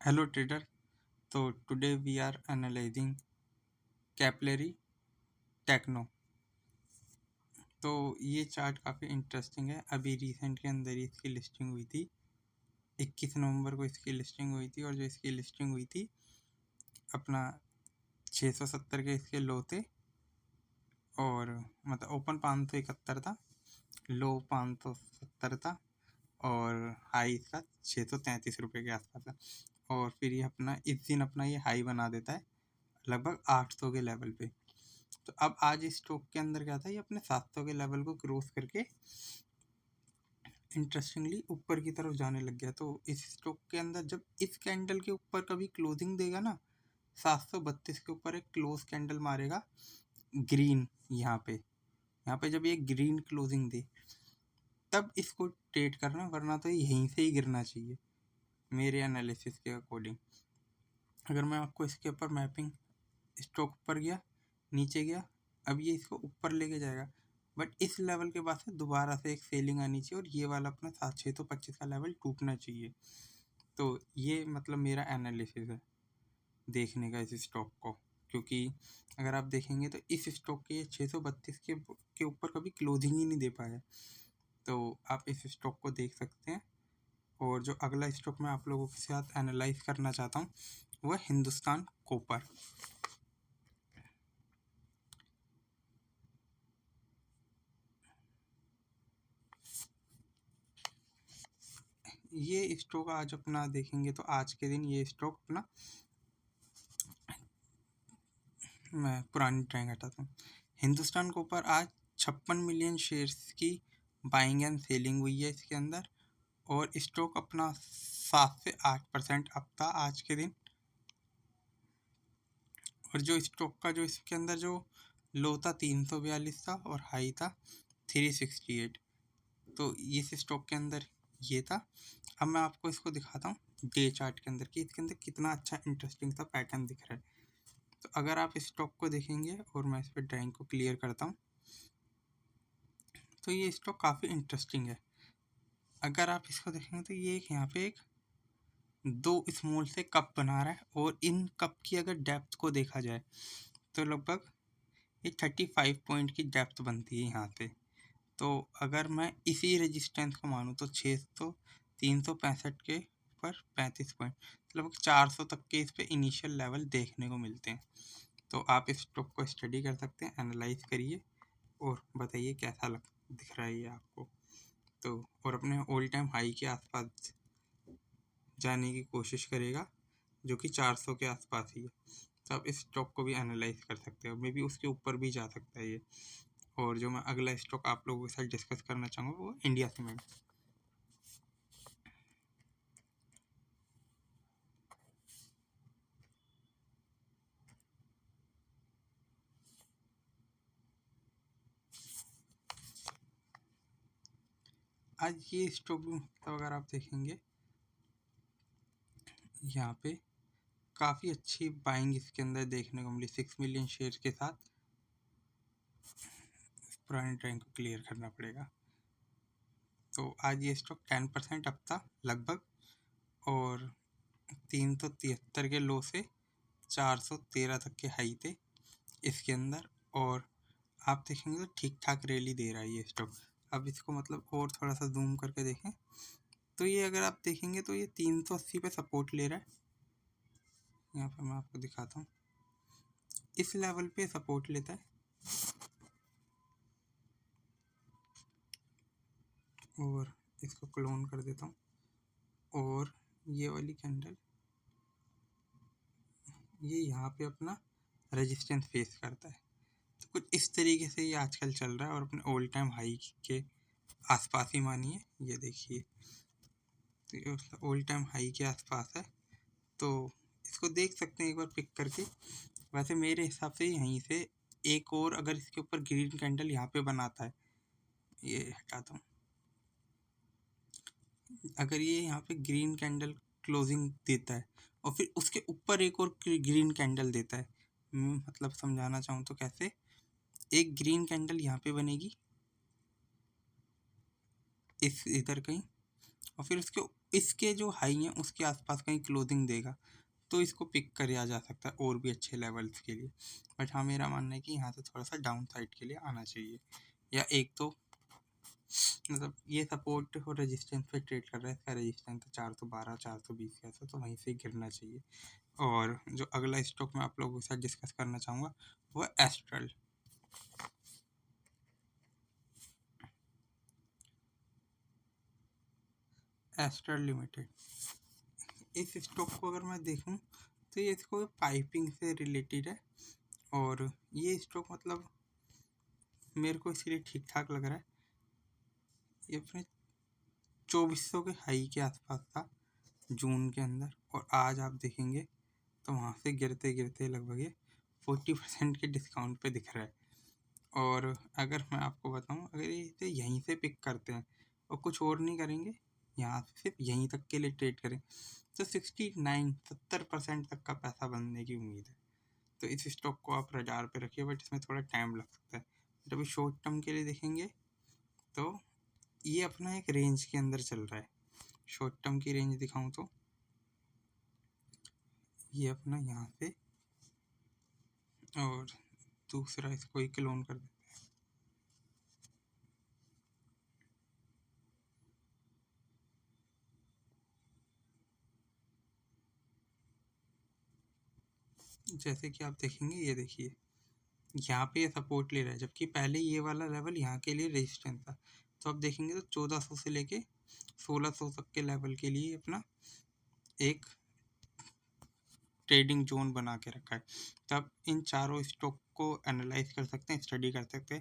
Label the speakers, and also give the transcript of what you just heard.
Speaker 1: Hello trader. So today we are analyzing Capillary Techno. तो ये chart काफ़ी interesting है। अभी रिसेंट के अंदर ही इसकी लिस्टिंग हुई थी, 21 नवंबर को इसकी लिस्टिंग हुई थी। और जो इसकी लिस्टिंग हुई थी अपना 670 के इसके लो थे, और मतलब ओपन 571 था, लो 570 था, और हाई इसका 633 रुपये के आसपास था। और फिर ये अपना इस दिन अपना ये हाई बना देता है लगभग 800 के लेवल पे। तो अब आज इस स्टॉक के अंदर क्या था, ये अपने 700 के लेवल को क्रॉस करके इंटरेस्टिंगली ऊपर की तरफ जाने लग गया। तो इस स्टॉक के अंदर जब इस कैंडल के ऊपर कभी क्लोजिंग देगा ना, 732 के ऊपर एक क्लोज कैंडल मारेगा ग्रीन, यहाँ पे जब ये ग्रीन क्लोजिंग दे तब इसको ट्रेड करना, वरना तो यहीं से ही गिरना चाहिए मेरे एनालिसिस के अकॉर्डिंग। अगर मैं आपको इसके ऊपर मैपिंग, स्टॉक ऊपर गया, नीचे गया, अब ये इसको ऊपर लेके जाएगा, बट इस लेवल के बाद से दोबारा से एक सेलिंग आनी चाहिए और ये वाला अपना 625 का लेवल टूटना चाहिए। तो ये मतलब मेरा एनालिसिस है देखने का इस स्टॉक को, क्योंकि अगर आप देखेंगे तो इस स्टॉक के 632 के ऊपर कभी क्लोजिंग ही नहीं दे पाया। तो आप इस स्टॉक को देख सकते हैं। और जो अगला स्टॉक मैं आप लोगों के साथ एनालाइज करना चाहता हूँ वह हिंदुस्तान कॉपर। ये स्टॉक आज अपना देखेंगे तो आज के दिन ये स्टॉक अपना, मैं पुरानी ड्राइंग हटाता हूँ। हिंदुस्तान कॉपर आज 56 मिलियन शेयर्स की बाइंग एंड सेलिंग हुई है इसके अंदर, और स्टॉक अपना 7 से 8% अप था आज के दिन। और जो स्टॉक का जो इसके अंदर जो लो था 342 था और हाई था 368। तो इस स्टॉक के अंदर ये था। अब मैं आपको इसको दिखाता हूँ डे चार्ट के अंदर कि इसके अंदर कितना अच्छा इंटरेस्टिंग सा पैटर्न दिख रहा है। तो अगर आप इस स्टॉक को देखेंगे, और मैं इस पर ड्राइंग को क्लियर करता हूँ, तो ये स्टॉक काफ़ी इंटरेस्टिंग है। अगर आप इसको देखेंगे तो ये एक यहाँ पे एक दो स्मॉल से कप बना रहा है, और इन कप की अगर डेप्थ को देखा जाए तो लगभग ये 35 पॉइंट की डेप्थ बनती है यहाँ से। तो अगर मैं इसी रेजिस्टेंस को मानूँ तो 600 365 के पर 35 पॉइंट, लगभग 400 तक के इस पे इनिशियल लेवल देखने को मिलते हैं। तो आप इस स्टॉक को स्टडी कर सकते हैं, एनालाइज करिए और बताइए कैसा दिख रहा है ये आपको। तो और अपने ऑल टाइम हाई के आसपास जाने की कोशिश करेगा, जो कि 400 के आसपास ही है। तो आप इस स्टॉक को भी एनालाइज कर सकते हो, मे बी उसके ऊपर भी जा सकता है ये। और जो मैं अगला स्टॉक आप लोगों के साथ डिस्कस करना चाहूँगा वो इंडिया सीमेंट। आज ये स्टॉक भी मतलब अगर आप देखेंगे यहाँ पे काफ़ी अच्छी बाइंग इसके अंदर देखने को मिली 6 मिलियन शेयर के साथ। पुरानी ड्राइंग को क्लियर करना पड़ेगा। तो आज ये स्टॉक 10% अप था लगभग, और 373 के लो से 413 तक के हाई थे इसके अंदर। और आप देखेंगे तो ठीक ठाक रैली दे रहा है ये स्टॉक। अब इसको मतलब और थोड़ा सा जूम करके देखें तो ये अगर आप देखेंगे तो ये 380 पे सपोर्ट ले रहा है। यहाँ पर मैं आपको दिखाता हूँ, इस लेवल पे सपोर्ट लेता है, और इसको क्लोन कर देता हूँ। और ये वाली कैंडल ये यहाँ पे अपना रेजिस्टेंस फेस करता है। तो कुछ इस तरीके से ये आजकल चल रहा है, और अपने ऑल टाइम हाई के आसपास ही मानिए। ये देखिए, तो ये ऑल टाइम हाई के आसपास है। तो इसको देख सकते हैं एक बार पिक करके। वैसे मेरे हिसाब से यहीं से एक और अगर इसके ऊपर ग्रीन कैंडल यहाँ पे बनाता है, ये हटाता हूँ, अगर ये यहाँ पे ग्रीन कैंडल क्लोजिंग देता है और फिर उसके ऊपर एक और ग्रीन कैंडल देता है, मतलब समझाना चाहूँ तो कैसे, एक ग्रीन कैंडल यहाँ पे बनेगी इस इधर कहीं, और फिर उसके इसके जो हाई हैं उसके आसपास कहीं क्लोजिंग देगा तो इसको पिक किया जा सकता है और भी अच्छे लेवल्स के लिए। बट हाँ, मेरा मानना है कि यहाँ से थोड़ा सा डाउन साइड के लिए आना चाहिए, या एक तो मतलब ये सपोर्ट और रेजिस्टेंस पे ट्रेड कर रहा है, इसका रेजिस्टेंस 412 420 का, तो वहीं से गिरना चाहिए। और जो अगला स्टॉक मैं आप लोगों के साथ डिस्कस करना चाहूँगा वो है एस्ट्रल। एस्ट्रल लिमिटेड, इस स्टॉक को अगर मैं देखूं तो ये इसको पाइपिंग से रिलेटेड है, और ये स्टॉक मतलब मेरे को इसलिए ठीक ठाक लग रहा है। ये अपने 2400 के हाई के आसपास था जून के अंदर, और आज आप देखेंगे तो वहाँ से गिरते गिरते लगभग ये 40% के डिस्काउंट पे दिख रहा है। और अगर मैं आपको बताऊं, अगर ये इसे यहीं से पिक करते हैं और कुछ और नहीं करेंगे, यहाँ से सिर्फ यहीं तक के लिए ट्रेड करें, तो 70% तक का पैसा बनने की उम्मीद है। तो इस स्टॉक को आप रडार पे रखिए, बट इसमें थोड़ा टाइम लग सकता है। बट अभी शॉर्ट टर्म के लिए देखेंगे तो ये अपना एक रेंज के अंदर चल रहा है। शॉर्ट टर्म की रेंज दिखाऊं तो ये अपना यहाँ से, और दूसरा इसको ही क्लोन कर देते हैं। जैसे कि आप देखेंगे, ये देखिए यहाँ पे ये सपोर्ट ले रहा है, जबकि पहले ये वाला लेवल यहाँ के लिए रेजिस्टेंस था। तो आप देखेंगे तो 1400 से लेके 1600 तक के लेवल के लिए अपना एक ट्रेडिंग जोन बना के रखा है। तब इन चारों स्टॉक को एनालाइज कर सकते हैं, स्टडी कर सकते हैं